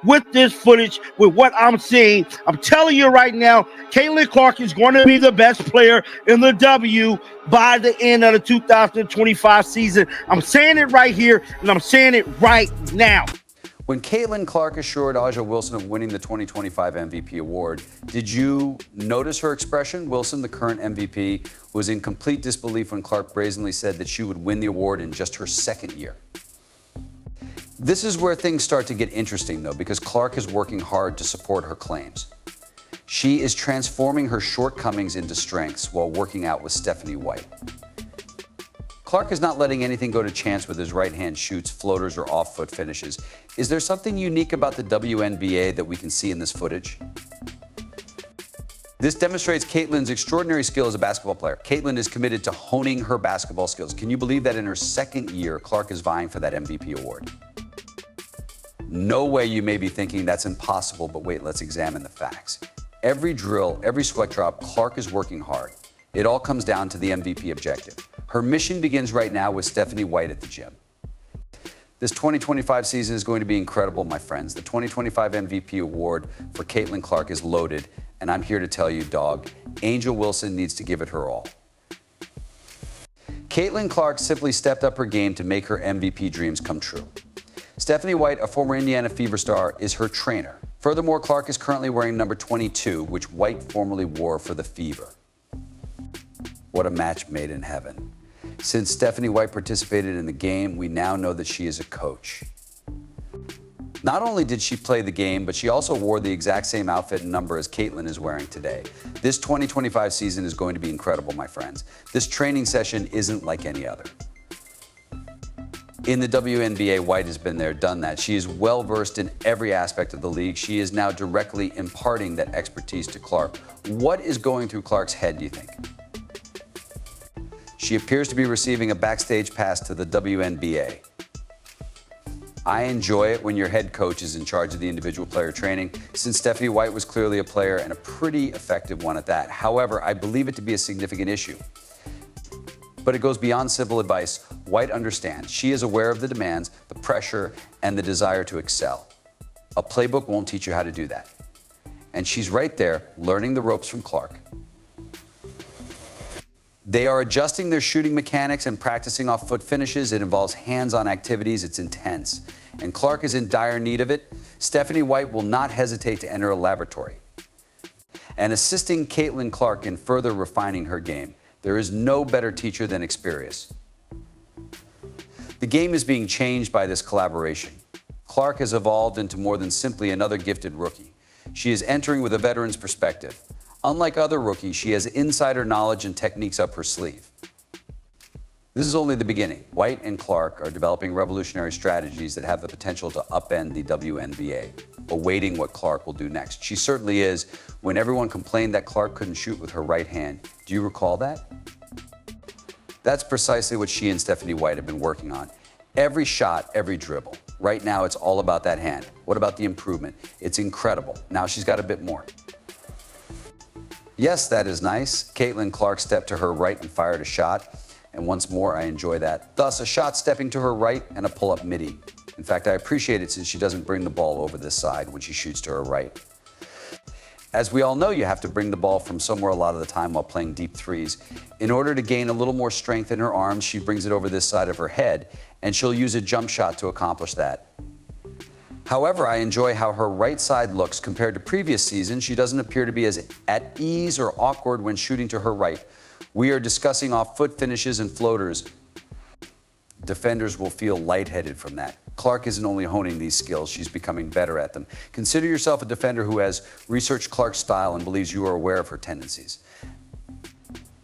with this footage, with what I'm seeing. I'm telling you right now, Caitlyn Clark is going to be the best player in the W by the end of the 2025 season. I'm saying it right here, and I'm saying it right now. When Caitlyn Clark assured A'ja Wilson of winning the 2025 MVP award, did you notice her expression? Wilson, the current MVP, was in complete disbelief when Clark brazenly said that she would win the award in just her second year. This is where things start to get interesting, though, because Clark is working hard to support her claims. She is transforming her shortcomings into strengths while working out with Stephanie White. Clark is not letting anything go to chance with his right-hand shoots, floaters, or off-foot finishes. Is there something unique about the WNBA that we can see in this footage? This demonstrates Caitlyn's extraordinary skill as a basketball player. Caitlyn is committed to honing her basketball skills. Can you believe that in her second year, Clark is vying for that MVP award? No way you may be thinking that's impossible, but wait, let's examine the facts. Every drill, every sweat drop, Clark is working hard. It all comes down to the MVP objective. Her mission begins right now with Stephanie White at the gym. This 2025 season is going to be incredible, my friends. The 2025 MVP award for Caitlyn Clark is loaded, and I'm here to tell you, dog, A'ja Wilson needs to give it her all. Caitlyn Clark simply stepped up her game to make her MVP dreams come true. Stephanie White, a former Indiana Fever star, is her trainer. Furthermore, Clark is currently wearing number 22, which White formerly wore for the Fever. What a match made in heaven. Since Stephanie White participated in the game, we now know that she is a coach. Not only did she play the game, but she also wore the exact same outfit and number as Caitlyn is wearing today. This 2025 season is going to be incredible, my friends. This training session isn't like any other. In the WNBA, White has been there, done that. She is well versed in every aspect of the league. She is now directly imparting that expertise to Clark. What is going through Clark's head, do you think? She appears to be receiving a backstage pass to the WNBA. I enjoy it when your head coach is in charge of the individual player training, since Stephanie White was clearly a player and a pretty effective one at that. However, I believe it to be a significant issue. But it goes beyond simple advice. White understands. She is aware of the demands, the pressure, and the desire to excel. A playbook won't teach you how to do that. And she's right there, learning the ropes from Clark. They are adjusting their shooting mechanics and practicing off-foot finishes. It involves hands-on activities. It's intense. And Clark is in dire need of it. Stephanie White will not hesitate to enter a laboratory. And assisting Caitlyn Clark in further refining her game. There is no better teacher than experience. The game is being changed by this collaboration. Clark has evolved into more than simply another gifted rookie. She is entering with a veteran's perspective. Unlike other rookies, she has insider knowledge and techniques up her sleeve. This is only the beginning. White and Clark are developing revolutionary strategies that have the potential to upend the WNBA, awaiting what Clark will do next. She certainly is. When everyone complained that Clark couldn't shoot with her right hand, do you recall that? That's precisely what she and Stephanie White have been working on. Every shot, every dribble. Right now, it's all about that hand. What about the improvement? It's incredible. Now she's got a bit more. Yes, that is nice. Caitlyn Clark stepped to her right and fired a shot. And once more, I enjoy that. Thus, a shot stepping to her right and a pull-up midi. In fact, I appreciate it since she doesn't bring the ball over this side when she shoots to her right. As we all know, you have to bring the ball from somewhere a lot of the time while playing deep threes. In order to gain a little more strength in her arms, she brings it over this side of her head, and she'll use a jump shot to accomplish that. However, I enjoy how her right side looks compared to previous seasons. She doesn't appear to be as at ease or awkward when shooting to her right. We are discussing off-foot finishes and floaters. Defenders will feel lightheaded from that. Clark isn't only honing these skills, she's becoming better at them. Consider yourself a defender who has researched Clark's style and believes you are aware of her tendencies.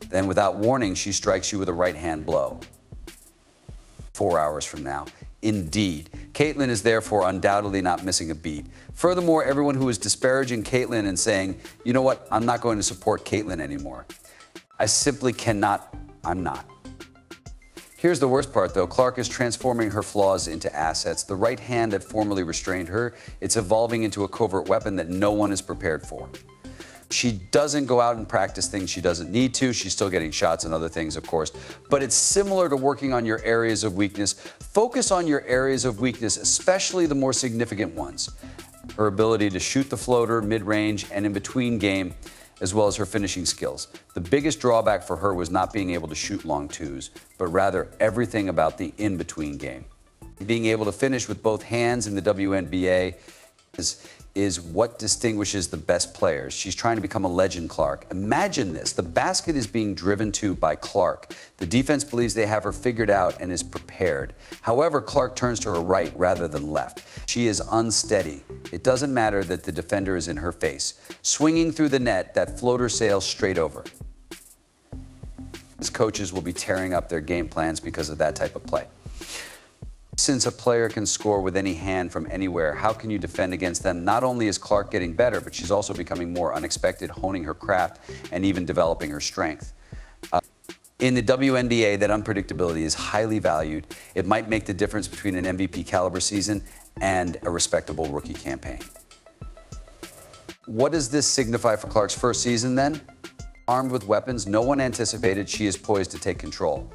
Then, without warning, she strikes you with a right-hand blow. 4 hours from now. Indeed. Caitlyn is therefore undoubtedly not missing a beat. Furthermore, everyone who is disparaging Caitlyn and saying, you know what, I'm not going to support Caitlyn anymore. I simply cannot, I'm not. Here's the worst part, though. Clark is transforming her flaws into assets. The right hand that formerly restrained her, it's evolving into a covert weapon that no one is prepared for. She doesn't go out and practice things she doesn't need to. She's still getting shots and other things, of course. But it's similar to working on your areas of weakness. Focus on your areas of weakness, especially the more significant ones. her ability to shoot the floater, mid-range, and in between game, as well as her finishing skills. The biggest drawback for her was not being able to shoot long twos, but rather everything about the in-between game. Being able to finish with both hands in the WNBA is what distinguishes the best players. She's trying to become a legend, Clark. Imagine this. The basket is being driven to by Clark. The defense believes they have her figured out and is prepared. However, Clark turns to her right rather than left. She is unsteady. It doesn't matter that the defender is in her face. Swinging through the net, that floater sails straight over. His coaches will be tearing up their game plans because of that type of play. Since a player can score with any hand from anywhere, how can you defend against them? Not only is Clark getting better, but she's also becoming more unexpected, honing her craft and even developing her strength. In the WNBA, that unpredictability is highly valued. It might make the difference between an MVP caliber season and a respectable rookie campaign. What does this signify for Clark's first season then? Armed with weapons no one anticipated, she is poised to take control.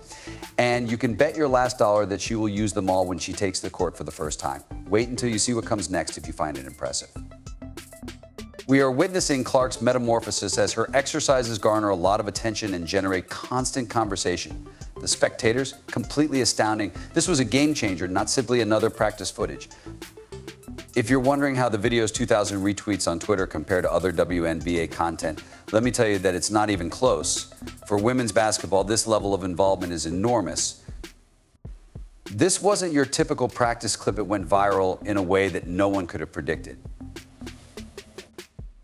And you can bet your last dollar that she will use them all when she takes the court for the first time. Wait until you see what comes next if you find it impressive. We are witnessing Clark's metamorphosis as her exercises garner a lot of attention and generate constant conversation. The spectators, completely astounding. This was a game changer, not simply another practice footage. If you're wondering how the video's 2,000 retweets on Twitter compare to other WNBA content, let me tell you that it's not even close. For women's basketball, this level of involvement is enormous. This wasn't your typical practice clip. It went viral in a way that no one could have predicted.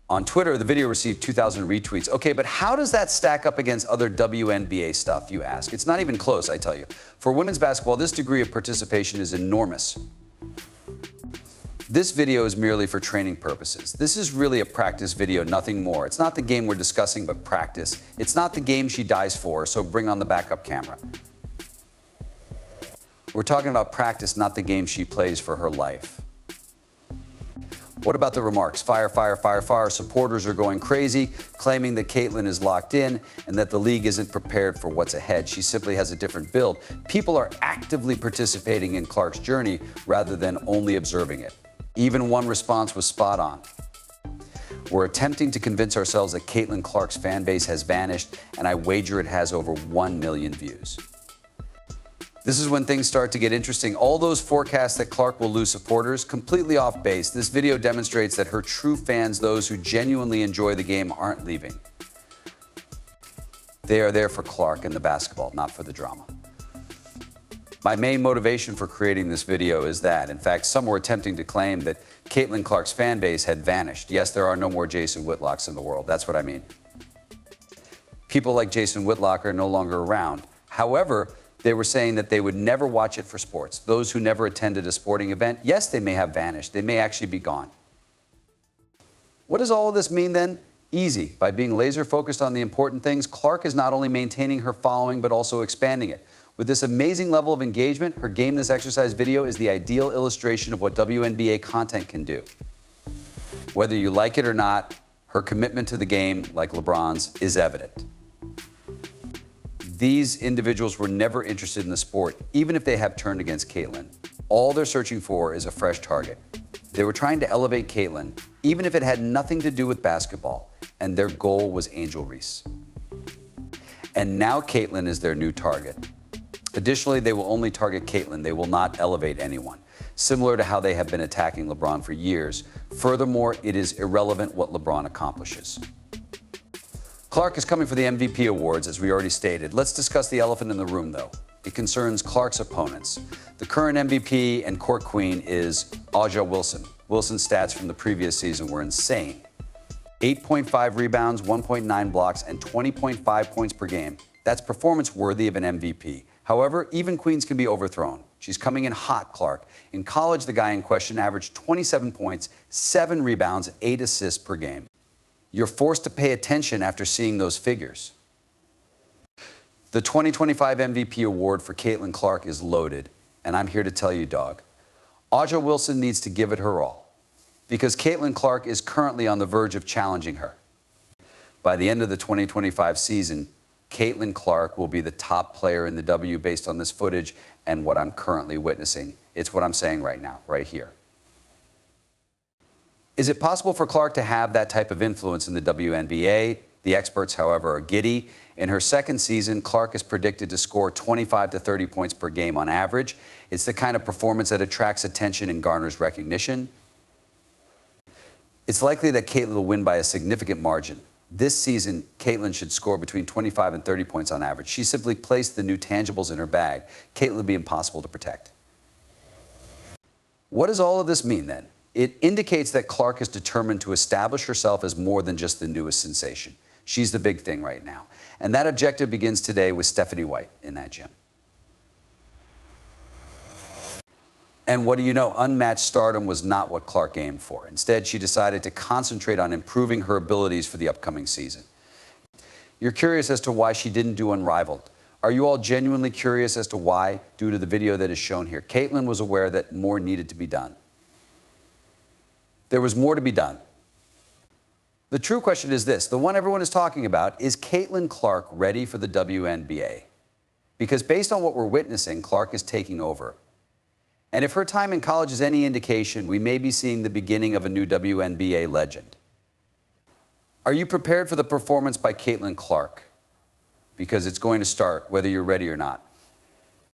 On Twitter, the video received 2,000 retweets. Okay, but how does that stack up against other WNBA stuff, you ask? It's not even close, I tell you. For women's basketball, this degree of participation is enormous. This video is merely for training purposes. This is really a practice video, nothing more. It's not the game we're discussing, but practice. It's not the game she dies for, so bring on the backup camera. We're talking about practice, not the game she plays for her life. What about the remarks? Fire, fire, fire, fire. Supporters are going crazy, claiming that Caitlyn is locked in and that the league isn't prepared for what's ahead. She simply has a different build. People are actively participating in Clark's journey rather than only observing it. Even one response was spot on. We're attempting to convince ourselves that Caitlyn Clark's fan base has vanished, and I wager it has over 1 million views. This is when things start to get interesting. All those forecasts that Clark will lose supporters, completely off base. This video demonstrates that her true fans, those who genuinely enjoy the game, aren't leaving. They are there for Clark and the basketball, not for the drama. My main motivation for creating this video is that, in fact, some were attempting to claim that Caitlyn Clark's fan base had vanished. Yes, there are no more Jason Whitlocks in the world. That's what I mean. People like Jason Whitlock are no longer around. However, they were saying that they would never watch it for sports. Those who never attended a sporting event, yes, they may have vanished. They may actually be gone. What does all of this mean then? Easy. By being laser focused on the important things, Clark is not only maintaining her following, but also expanding it. With this amazing level of engagement, her Game This Exercise video is the ideal illustration of what WNBA content can do. Whether you like it or not, her commitment to the game, like LeBron's, is evident. These individuals were never interested in the sport, even if they have turned against Caitlyn. All they're searching for is a fresh target. They were trying to elevate Caitlyn, even if it had nothing to do with basketball, and their goal was Angel Reese. And now Caitlyn is their new target. Additionally, they will only target Caitlyn. They will not elevate anyone, similar to how they have been attacking LeBron for years. Furthermore, it is irrelevant what LeBron accomplishes. Clark is coming for the MVP awards, as we already stated. Let's discuss the elephant in the room, though. It concerns Clark's opponents. The current MVP and court queen is A'ja Wilson. Wilson's stats from the previous season were insane. 8.5 rebounds, 1.9 blocks, and 20.5 points per game. That's performance worthy of an MVP. However, even queens can be overthrown. She's coming in hot, Clark. In college, the guy in question averaged 27 points, 7 rebounds, 8 assists per game. You're forced to pay attention after seeing those figures. The 2025 MVP award for Caitlyn Clark is loaded, and I'm here to tell you, dog, A'ja Wilson needs to give it her all, because Caitlyn Clark is currently on the verge of challenging her. By the end of the 2025 season, Caitlyn Clark will be the top player in the W based on this footage and what I'm currently witnessing. It's what I'm saying right now, right here. Is it possible for Clark to have that type of influence in the WNBA? The experts, however, are giddy. In her second season, Clark is predicted to score 25 to 30 points per game on average. It's the kind of performance that attracts attention and garners recognition. It's likely that Caitlyn will win by a significant margin. This season, Caitlyn should score between 25 and 30 points on average. She simply placed the new tangibles in her bag. Caitlyn will be impossible to protect. What does all of this mean, then? It indicates that Clark is determined to establish herself as more than just the newest sensation. She's the big thing right now. And that objective begins today with Stephanie White in that gym. And what do you know? Unmatched stardom was not what Clark aimed for. Instead, she decided to concentrate on improving her abilities for the upcoming season. You're curious as to why she didn't do Unrivaled. Are you all genuinely curious as to why, due to the video that is shown here? Caitlyn was aware that more needed to be done. There was more to be done. The true question is this, the one everyone is talking about, is Caitlyn Clark ready for the WNBA? Because based on what we're witnessing, Clark is taking over. And if her time in college is any indication, we may be seeing the beginning of a new WNBA legend. Are you prepared for the performance by Caitlyn Clark? Because it's going to start, whether you're ready or not.